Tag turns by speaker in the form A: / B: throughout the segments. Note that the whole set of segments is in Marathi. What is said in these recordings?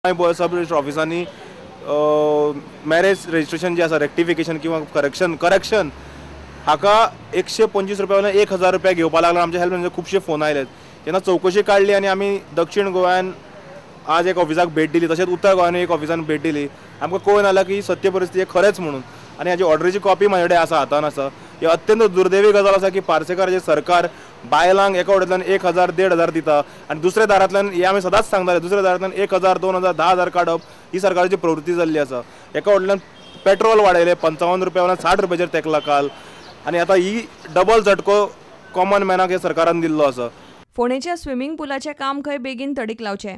A: सब रजिस्टर ऑफिसांनी मॅरेज रजिस्ट्रेशन जे आसा रेक्टिफिकेशन किंवा करेक्शन हाका 125 रुपया वयल्यान 1000 रुपया घेवपा लागला. आमच्या हेल्प म्हणजे खुबशे फोन आयले. तेन्ना चौकशी काडली आनी आमी दक्षिण गोंयान आज एक ऑफिसाक भेट दिली, तशेंच उत्तर गोंयान एक ऑफिसान भेट दिली. आमकां कळून आयला की सत्य परिस्थिती खरेंच म्हणून. आनी हाजी ऑर्डरीची कॉपी म्हाजे कडेन आसा, हातान आसा. ही अत्यंत दुर्दैवी गजाल आसा की पार्सेकार जे सरकार बायलांक एका वटेंतल्यान 1000-1500 दिता आनी दुसऱ्या दारांतल्यान हे आमी सदांच सांगताले दुसऱ्या दारांतल्यान 1000, 2000, 10,000 काडप ही सरकाराची प्रवृत्ती जाल्ली आसा. एका वटेंतल्यान पेट्रोल वाडयले 55 रुपया वयल्यान 60 रुपयाचेर तेंकला काल. आनी आतां ही डबल झटको कॉमन मॅनाक हे सरकारान दिल्लो आसा.
B: फोंडेच्या स्विमींग पुलाचें काम खंय बेगीन तडीक लावचें.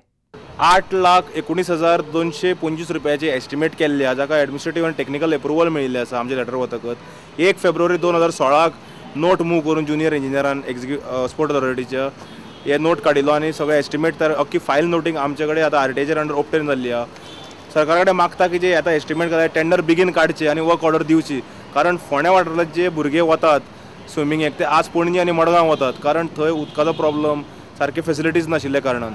A: 8,19,225 रुपयाचे एस्टिमेट केल्ले आसा, जाका एडमिनिस्ट्रेटीव आनी टेक्निकल एप्रुवल मेळिल्लें आसा आमचे लेटर वतकच. 1 फेब्रुवारी 2016 नोट मूव करून ज्युनियर इंजिनियरान स्पोर्ट अथॉरिटीच्या हे नोट काडिल्लो आनी सगळे एस्टिमेट तर अख्खी फायल नोटींग आमचे कडेन आतां आरटीआयचेर अंडर ऑप्टेन जाल्ली आसा. सरकारा कडेन मागता की जे आतां एस्टिमेट काडटा टेंडर बेगीन काडचे आनी वर्क ऑर्डर दिवची. कारण फोंड्या वाठारांत जे भुरगे वतात स्विमींगेक ते आज पणजी आनी मडगांव वतात, कारण थंय उदकाचो प्रॉब्लम, सारके फेसिलिटीज नाशिल्ले कारणान.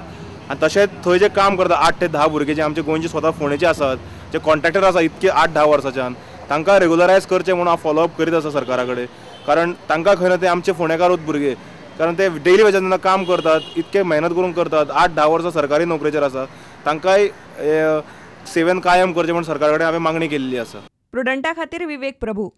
A: आनी तशेंच थंय जे काम करता 8 ते 10 भुरगे जे आमचे गोंयचे स्वता फोंडेचे आसात, जे कॉन्ट्रॅक्टर आसा इतके 8-10 वर्सांच्यान, तांकां रेगुलरायज करचें म्हणून हांव फॉलोअप करीत आसा सरकारा कडेन. कारण तांकां खंय ना ते आमचे फोंडेकारूच भुरगे, कारण ते डेली वेजान जेन्ना काम करतात, इतके मेहनत करून करतात, 8-10 वर्सां सरकारी नोकरेचेर आसा, तांकांय सेवेन कायम करचें म्हणून सरकारा कडेन हांवें मागणी केल्ली आसा.
B: प्रुडंटा खातीर विवेक प्रभू.